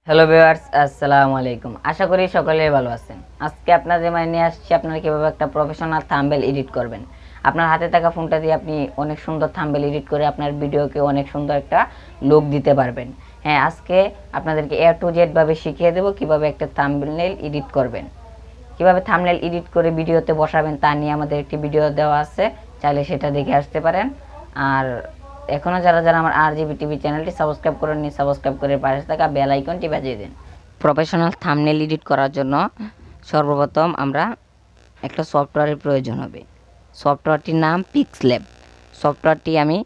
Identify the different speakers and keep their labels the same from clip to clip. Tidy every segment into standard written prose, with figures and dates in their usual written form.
Speaker 1: Hello viewers, আসসালামু আলাইকুম। আশা করি সকলেই ভালো আছেন। আজকে আপনাদের মাঝে নিয়ে আসছি আপনারা কিভাবে একটা প্রফেশনাল থাম্বনেল এডিট করবেন। আপনার হাতে থাকা ফোনটা দিয়ে আপনি অনেক সুন্দর থাম্বনেল এডিট করে আপনার ভিডিওকে অনেক সুন্দর একটা লুক দিতে পারবেন। হ্যাঁ, আজকে আপনাদেরকে A to Z ভাবে শিখিয়ে দেব কিভাবে একটা থাম্বনেল এডিট করবেন। কিভাবে থাম্বনেল এডিট করে ভিডিওতে বসাবেন তা নিয়ে আমাদের একটি ভিডিও দেওয়া আছে, চাইলে সেটা দেখে আসতে পারেন। আর এখনও যারা যারা আমার RGB টিভি চ্যানেলটি সাবস্ক্রাইব করেননি, সাবস্ক্রাইব করে পাশে থাকা বেল আইকনটি বাজিয়ে দিন। প্রফেশনাল থাম্বনেল এডিট করার জন্য সর্বপ্রথম আমরা একটা সফটওয়্যারের প্রয়োজন হবে। সফটওয়্যারটির নাম পিক্সল্যাব। সফটওয়্যারটি আমি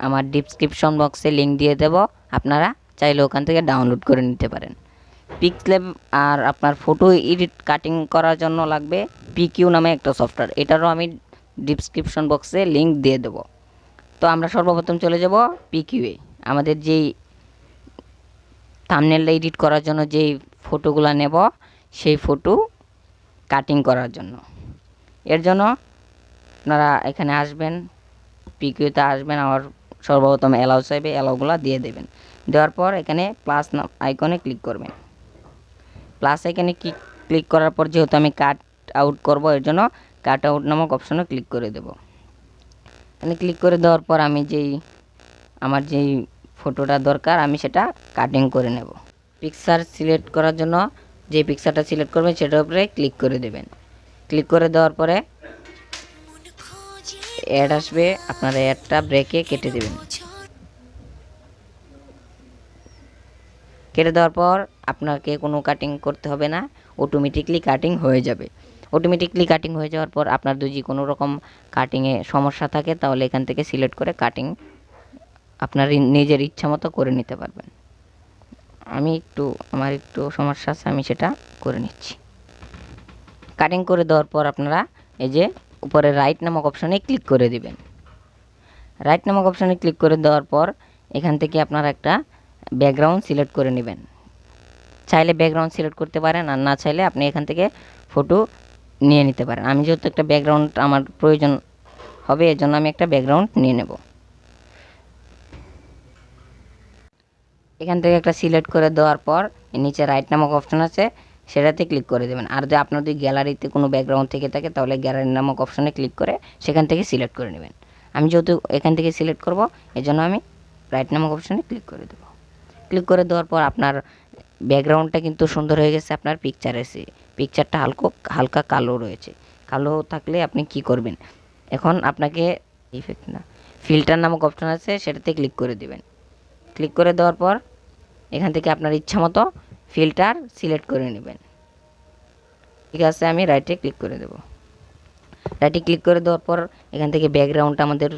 Speaker 1: আমার ডিসক্রিপশন বক্সে লিঙ্ক দিয়ে দেব, আপনারা চাইলে ওখান থেকে ডাউনলোড করে নিতে পারেন। পিক্সল্যাব আর আপনার ফটো এডিট কাটিং করার জন্য লাগবে পিকিউ নামে একটা সফটওয়্যার, এটারও আমি ডিসক্রিপশন বক্সে লিঙ্ক দিয়ে দেব। তো আমরা সর্বপ্রথম চলে যাব পিকিউয়ে। আমাদের যেই থাম্বনেলটা এডিট করার জন্য যেই ফটোগুলো নেব সেই ফটো কাটিং করার জন্য, এর জন্য আপনারা এখানে আসবেন, পিকিউতে আসবেন। আমার সর্বপ্রথম অ্যালাউ চাইবে, অ্যালাউগুলো দিয়ে দেবেন। দেওয়ার পর এখানে প্লাস আইকনে ক্লিক করবেন। প্লাস আইকনে ক্লিক করার পর যেহেতু আমি কাট আউট করব, এর জন্য কাট আউট নামক অপশনে ক্লিক করে দেব। এখানে ক্লিক করে দেওয়ার পর আমি আমার যেই ফটোটা দরকার আমি সেটা কাটিং করে নেব। পিকচার সিলেক্ট করার জন্য যে পিকচারটা সিলেক্ট করবেন সেটার উপরে ক্লিক করে দেবেন। ক্লিক করে দেওয়ার পরে অ্যাড আসবে, আপনারা অ্যাডটা ব্রেকে কেটে দেবেন। কেটে দেওয়ার পর আপনাকে কোনো কাটিং করতে হবে না, অটোমেটিকলি কাটিং হয়ে যাবে। অটোমেটিকলি কাটিং হয়ে যাওয়ার পর আপনার যদি কোনো রকম কাটিংয়ে সমস্যা থাকে তাহলে এখান থেকে সিলেক্ট করে কাটিং আপনার নিজের ইচ্ছা মতো করে নিতে পারবেন। আমার একটু সমস্যা আছে, আমি সেটা করে নিচ্ছি। কাটিং করে দেওয়ার পর আপনারা এই যে উপরে রাইট নামক অপশনে ক্লিক করে দিবেন। রাইট নামক অপশনে ক্লিক করে দেওয়ার পর এখান থেকে আপনারা একটা ব্যাকগ্রাউন্ড সিলেক্ট করে নেবেন। চাইলে ব্যাকগ্রাউন্ড সিলেক্ট করতে পারেন, আর না চাইলে আপনি এখান থেকে ফটো নিয়ে নিতে পারেন। আমি যেহেতু একটা ব্যাকগ্রাউন্ড আমার প্রয়োজন হবে, এর জন্য আমি একটা ব্যাকগ্রাউন্ড নিয়ে নেব। এখান থেকে একটা সিলেক্ট করে দেওয়ার পর নিচে রাইট নামক অপশন আছে, সেটাতে ক্লিক করে দেবেন। আর যদি আপনার যদি গ্যালারিতে কোনো ব্যাকগ্রাউন্ড থেকে থাকে তাহলে গ্যালারি নামক অপশনে ক্লিক করে সেখান থেকে সিলেক্ট করে নেবেন। আমি যেহেতু এখান থেকে সিলেক্ট করব, এজন্য আমি রাইট নামক অপশনে ক্লিক করে দেব। ক্লিক করে দেওয়ার পর আপনার ব্যাকগ্রাউন্ডটা কিন্তু সুন্দর হয়ে গেছে। আপনার পিকচারটা হালকা কালো রয়েছে। কালো থাকলে আপনি কি করবেন, এখন আপনাকে ফিল্টার নামক অপশন আছে, সেটাতে ক্লিক করে দেবেন। ক্লিক করে দেওয়ার পর এখান থেকে আপনার ইচ্ছা মতো ফিল্টার সিলেক্ট করে নেবেন। ঠিক আছে, আমি রাইটে ক্লিক করে দেব। রাইটে ক্লিক করে দেওয়ার পর এখান থেকে ব্যাকগ্রাউন্ডটা আমাদের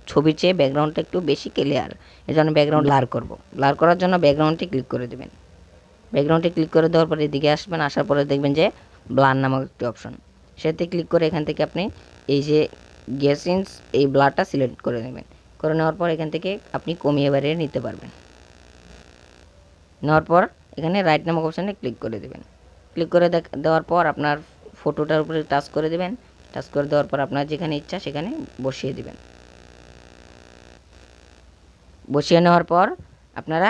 Speaker 1: ছবির চেয়ে ব্যাকগ্রাউন্ডটা একটু বেশি ক্লিয়ার, এই জন্য ব্যাকগ্রাউন্ড ব্লার করব। ব্লার করার জন্য ব্যাকগ্রাউন্ডটি ক্লিক করে দেবেন। ব্যাকগ্রাউন্ডে ক্লিক করে দেওয়ার পরে এদিকে আসবেন, আসার পরে দেখবেন যে ব্লার নামক একটি অপশন, সেটাতে ক্লিক করে এখান থেকে আপনি এই যে গ্যাসিনস এই ব্লারটা সিলেক্ট করে নেবেন। করে নেওয়ার পর এখান থেকে আপনি কমিয়ে বাড়িয়ে নিতে পারবেন। নেওয়ার পর এখানে রাইট নামক অপশানে ক্লিক করে দেবেন। ক্লিক করে দেওয়ার পর আপনার ফটোটার উপরে টাচ করে দেবেন। টাচ করে দেওয়ার পর আপনার যেখানে ইচ্ছা সেখানে বসিয়ে দেবেন। বসিয়ে নেওয়ার পর আপনারা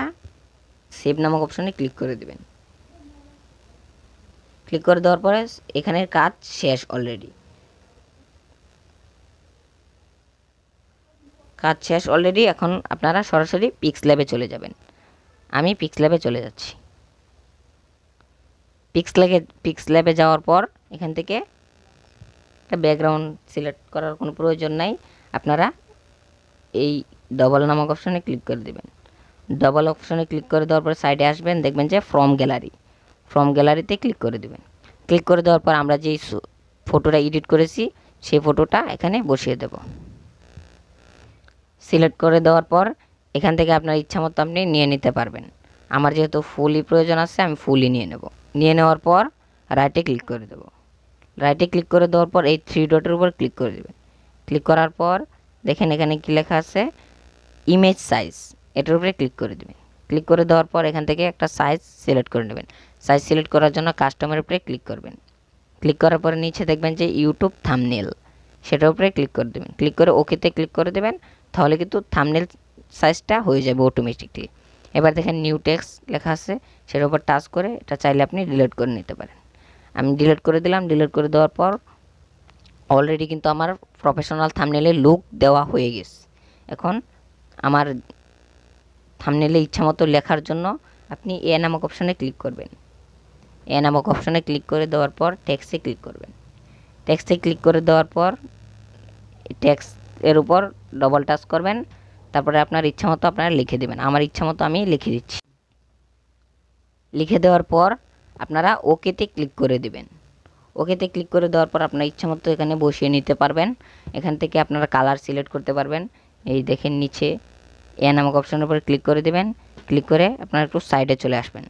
Speaker 1: সেভ নামক অপশানে ক্লিক করে দেবেন। ক্লিক করে দেওয়ার পরে এখানের কাজ শেষ, অলরেডি কাজ শেষ অলরেডি। এখন আপনারা সরাসরি পিক্সল্যাবে চলে যাবেন। আমি পিক্সল্যাবে চলে যাচ্ছি। পিক্সল্যাবে যাওয়ার পর এখান থেকে একটা ব্যাকগ্রাউন্ড সিলেক্ট করার কোনো প্রয়োজন নাই, আপনারা এই ডবল নামক অপশানে ক্লিক করে দেবেন। ডবল অপশানে ক্লিক করে দেওয়ার পর সাইডে আসবেন, দেখবেন যে ফ্রম গ্যালারিতে ক্লিক করে দেবেন। ক্লিক করে দেওয়ার পর আমরা যেই ফটোটা এডিট করেছি সেই ফটোটা এখানে বসিয়ে দেব। সিলেক্ট করে দেওয়ার পর এখান থেকে আপনার ইচ্ছা মতো আপনি নিয়ে নিতে পারবেন। আমার যেহেতু ফুলই প্রয়োজন আছে, আমি ফুলই নিয়ে নেব। নিয়ে নেওয়ার পর রাইটে ক্লিক করে দেব। রাইটে ক্লিক করে দেওয়ার পর এই 3 ডটের উপর ক্লিক করে দেবেন। ক্লিক করার পর দেখেন এখানে কি লেখা আছে, ইমেজ সাইজ, এটার উপরে ক্লিক করে দেবেন। ক্লিক করে দেওয়ার পর এখান থেকে একটা সাইজ সিলেক্ট করে নেবেন। সাইজ সিলেক্ট করার জন্য কাস্টমের উপরে ক্লিক করবেন। ক্লিক করার পরে নিচে দেখবেন যে ইউটিউব থাম্বনেল, সেটার উপরে ক্লিক করে দেবেন। ক্লিক করে ওকেতে ক্লিক করে দেবেন, তাহলে কিন্তু থাম্বনেল সাইজটা হয়ে যাবে অটোমেটিকলি। এবার দেখেন নিউ টেক্সট লেখা আছে, সেটার উপর টাচ করে এটা চাইলে আপনি ডিলিট করে নিতে পারেন। আমি ডিলিট করে দিলাম। ডিলিট করে দেওয়ার পর অলরেডি কিন্তু আমার প্রফেশনাল থাম্বনেলে লুক দেওয়া হয়ে গেছে। এখন আমার থাম্বনেলে ইচ্ছামতো লেখার জন্য আপনি এ নামক অপশনে ক্লিক করবেন। এ নামক অপশনে ক্লিক করে দেওয়ার পর টেক্সটে ক্লিক করবেন। টেক্সটে ক্লিক করে দেওয়ার পর টেক্সট এর উপর ডবল টাচ করবেন, তারপরে আপনার ইচ্ছামতো আপনারা লিখে দেবেন। আমার ইচ্ছামতো আমি লিখে দিচ্ছি। লিখে দেওয়ার পর আপনারা ওকেতে ক্লিক করে দেবেন। ওকেতে ক্লিক করে দেওয়ার পর আপনার ইচ্ছামতো এখানে বসিয়ে নিতে পারবেন। এখান থেকে আপনারা কালার সিলেক্ট করতে পারবেন। এই দেখেন নিচে এ নামক অপশনের উপর ক্লিক করে দেবেন। ক্লিক করে আপনারা একটু সাইডে চলে আসবেন।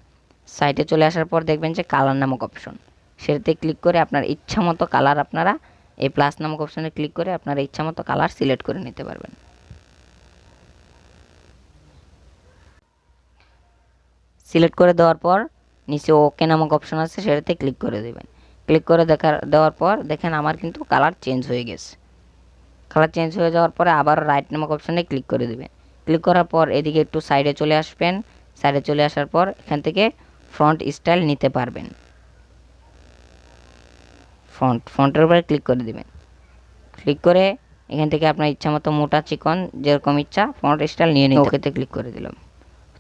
Speaker 1: সাইডে চলে আসার পর দেখবেন যে কালার নামক অপশন, সেটাতে ক্লিক করে আপনার ইচ্ছামতো কালার আপনারা এই প্লাস নামক অপশনে ক্লিক করে আপনারা ইচ্ছামতো কালার সিলেক্ট করে নিতে পারবেন। সিলেক্ট করে দেওয়ার পর নিচে ওকে নামক অপশন আছে, সেটাতে ক্লিক করে দেবেন। ক্লিক করে দেওয়ার পর দেখেন আমার কিন্তু কালার চেঞ্জ হয়ে গেছে। কালার চেঞ্জ হয়ে যাওয়ার পরে আবার রাইট নামক অপশনে ক্লিক করে দেবেন। ক্লিক করার পর এদিকে একটু সাইডে চলে আসবেন। সাইডে চলে আসার পর এখান থেকে ফ্রন্ট স্টাইল নিতে পারবেন। ফন্টের উপরে ক্লিক করে দেবেন। ক্লিক করে এখান থেকে আপনার ইচ্ছা মতো মোটা চিকন যেরকম ইচ্ছা ফন্ট স্টাইল নিয়ে নিতে। ওকেতে ক্লিক করে দিলাম।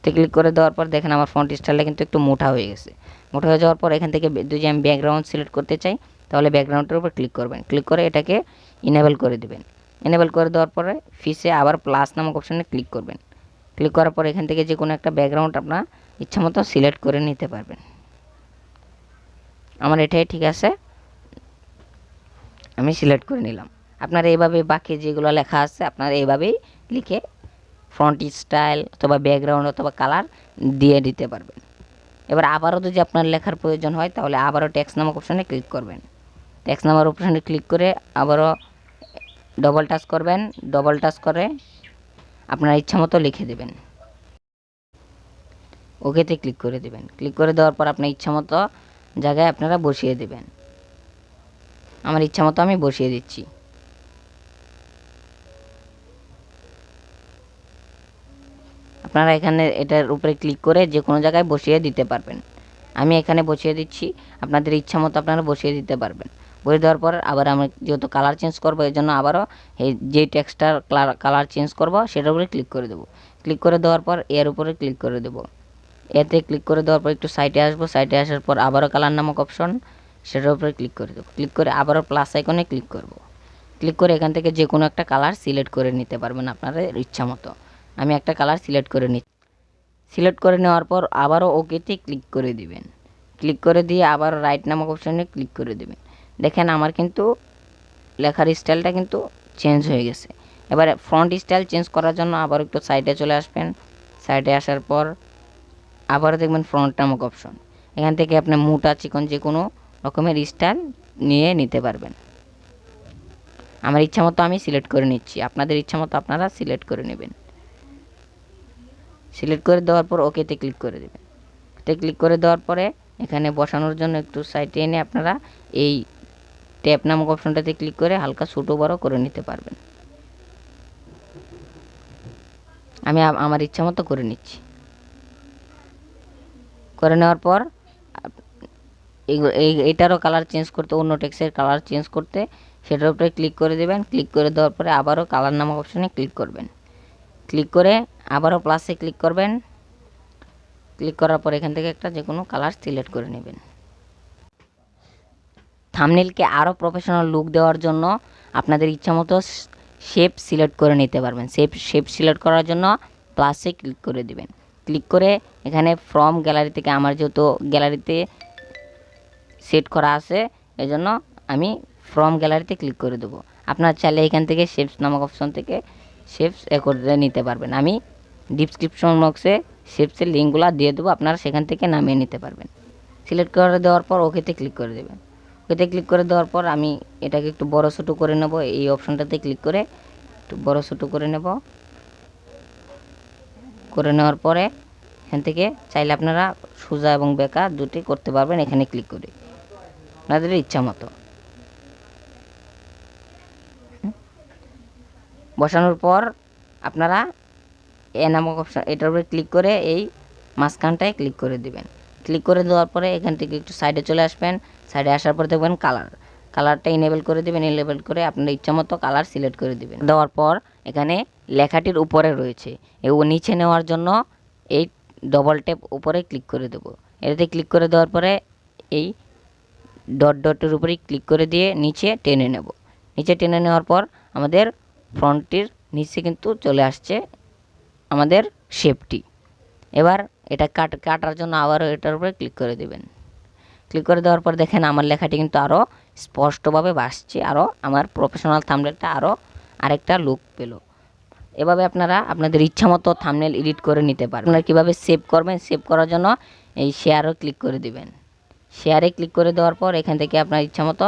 Speaker 1: ক্লিক করে দেওয়ার পর দেখেন আমার ফন্ট স্টাইলটা কিন্তু একটু মোটা হয়ে গেছে। মোটা হয়ে যাওয়ার পর এখান থেকে যদি আমি ব্যাকগ্রাউন্ড সিলেক্ট করতে চাই তাহলে ব্যাকগ্রাউন্ডের উপর ক্লিক করবেন। ক্লিক করে এটাকে ইনেবল করে দেবেন। এনেবল করে দেওয়ার পরে ফিসে আবার প্লাস নামক অপশনে ক্লিক করবেন। ক্লিক করার পর এখান থেকে যে কোনো একটা ব্যাকগ্রাউন্ড আপনার ইচ্ছা মতো সিলেক্ট করে নিতে পারবেন। আমার এটাই ঠিক আছে, আমি সিলেক্ট করে নিলাম। আপনারা এইভাবে বাকি যেগুলো লেখা আছে আপনারা এইভাবেই লিখে ফ্রন্ট স্টাইল অথবা ব্যাকগ্রাউন্ড অথবা কালার দিয়ে দিতে পারবেন। এবার আবারও যদি আপনার লেখার প্রয়োজন হয় তাহলে আবারও টেক্সট নামক অপশনে ক্লিক করবেন। টেক্সট নামক অপশনে ক্লিক করে আবারও ডবল টাচ করবেন। ডবল টাচ করে আপনার ইচ্ছামতো লিখে দেবেন। ওকেতে ক্লিক করে দেবেন। ক্লিক করে দেওয়ার পর আপনার ইচ্ছামতো জায়গায় আপনারা বসিয়ে দেবেন। আমার ইচ্ছামতো আমি বসিয়ে দিচ্ছি। আপনারা এখানে এটার উপরে ক্লিক করে যে কোনো জায়গায় বসিয়ে দিতে পারবেন। আমি এখানে বসিয়ে দিচ্ছি, আপনাদের ইচ্ছা মতো আপনারা বসিয়ে দিতে পারবেন। বসিয়ে দেওয়ার পর আবার আমি যেহেতু কালার চেঞ্জ করবো এই জন্য আবারও এই যে টেক্সটার কালার চেঞ্জ করব সেটার উপরে ক্লিক করে দেবো। ক্লিক করে দেওয়ার পর এর উপরে ক্লিক করে দেবো। এতে ক্লিক করে দেওয়ার পর একটু সাইডে আসবো। সাইডে আসার পর আবারও কালার নামক অপশন, সেটার উপরে ক্লিক করে দেবো। ক্লিক করে আবারও প্লাস আইকনে ক্লিক করব। ক্লিক করে এখান থেকে যে কোনো একটা কালার সিলেক্ট করে নিতে পারবেন আপনাদের ইচ্ছা মতো। আমি একটা কালার সিলেক্ট করে নিচ্ছি। সিলেক্ট করে নেওয়ার পর আবারও ওকেতে ক্লিক করে দিবেন। ক্লিক করে দিয়ে আবার রাইট নামক অপশনে ক্লিক করে দেবেন। দেখেন আমার কিন্তু লেখার স্টাইলটা কিন্তু চেঞ্জ হয়ে গেছে। এবারে ফ্রন্ট স্টাইল চেঞ্জ করার জন্য আবার একটু সাইডে চলে আসবেন। সাইডে আসার পর আবারও দেখবেন ফ্রন্ট নামক অপশন, এখান থেকে আপনি মোটা চিকন যে কোনো রকমের স্টাইল নিয়ে নিতে পারবেন। আমার ইচ্ছা মতো আমি সিলেক্ট করে নিচ্ছি, আপনাদের ইচ্ছা মতো আপনারা সিলেক্ট করে নেবেন। সিলেক্ট করে দেওয়ার পর ওকেতে ক্লিক করে দেবেন। ওতে ক্লিক করে দেওয়ার পরে এখানে বসানোর জন্য একটু সাইডে এনে আপনারা এই ট্যাপ নামক অপশনটাতে ক্লিক করে হালকা ছোটো বড়ো করে নিতে পারবেন। আমি আমার ইচ্ছা মতো করে নিচ্ছি। করে নেওয়ার পর এইটারও কালার চেঞ্জ করতে, অন্য টেক্সটের কালার চেঞ্জ করতে সেটার উপরে ক্লিক করে দেবেন। ক্লিক করে দেওয়ার পরে আবারও কালার নামক অপশনে ক্লিক করবেন। ক্লিক করে আবারও প্লাসে ক্লিক করবেন। ক্লিক করার পর এখান থেকে একটা যে কোনো কালার সিলেক্ট করে নেবেন। থাম্বনেলকে আরও প্রফেশনাল লুক দেওয়ার জন্য আপনাদের ইচ্ছামতো শেপ সিলেক্ট করে নিতে পারবেন। শেপ সিলেক্ট করার জন্য প্লাসে ক্লিক করে দিবেন। ক্লিক করে এখানে ফ্রম গ্যালারি থেকে, আমার যেহেতু গ্যালারিতে সেট করা আছে এজন্য আমি ফ্রম গ্যালারিতে ক্লিক করে দেবো। আপনারা চাইলে এখান থেকে শেপস নামক অপশন থেকে শেপস করে নিতে পারবেন। আমি ডিসক্রিপশন বক্সে শেপসের লিঙ্কগুলো দিয়ে দেবো, আপনারা সেখান থেকে নামিয়ে নিতে পারবেন। সিলেক্ট করে দেওয়ার পর ওকেতে ক্লিক করে দেবেন। ওকেতে ক্লিক করে দেওয়ার পর আমি এটাকে একটু বড় ছোটো করে নেব। এই অপশনটাতে ক্লিক করে একটু বড় ছোটো করে নেব। করে নেওয়ার পরে এখান থেকে চাইলে আপনারা সোজা এবং বেঁকা দুটি করতে পারবেন এখানে ক্লিক করে, আপনাদের ইচ্ছা মতো। বসানোর পর আপনারা এ নামক অপশন, এটার উপরে ক্লিক করে এই মাঝখানটায় ক্লিক করে দিবেন। ক্লিক করে দেওয়ার পরে এখান থেকে একটু সাইডে চলে আসবেন। সাইডে আসার পর দেখবেন কালারটা ইনেবল করে দিবেন। ইনেবল করে আপনার ইচ্ছামতো কালার সিলেক্ট করে দিবেন। দেওয়ার পর এখানে লেখাটির উপরে রয়েছে, নিচে নেওয়ার জন্য এই ডবল ট্যাপ উপরে ক্লিক করে দেব। এটাতে ক্লিক করে দেওয়ার পরে এই ডটের উপরে ক্লিক করে দিয়ে নিচে টেনে নেব। নিচে টেনে নেওয়ার পর আমাদের ফ্রন্টটির নিচে কিন্তু চলে আসছে আমাদের শেপটি। এবার এটা কাটার জন্য আবারও এটার উপরে ক্লিক করে দেবেন। ক্লিক করে দেওয়ার পর দেখেন আমার লেখাটি কিন্তু আরও স্পষ্টভাবে ভাসছে, আরও আমার প্রফেশনাল থাম্বনেলটা আরও আরেকটা লুক পেল। এভাবে আপনারা আপনাদের ইচ্ছামতো থাম্বনেল এডিট করে নিতে পারবেন। আপনারা কীভাবে সেভ করবেন, সেভ করার জন্য এই শেয়ারও ক্লিক করে দিবেন। শেয়ারে ক্লিক করে দেওয়ার পর এখান থেকে আপনার ইচ্ছামতো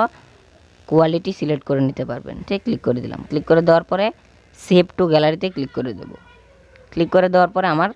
Speaker 1: কোয়ালিটি সিলেক্ট করে নিতে পারবেন। ঠিক ক্লিক করে দিলাম। ক্লিক করে দেওয়ার পরে সেভ টু গ্যালারিতে ক্লিক করে দেব। ক্লিক করে দেওয়ার পরে আমার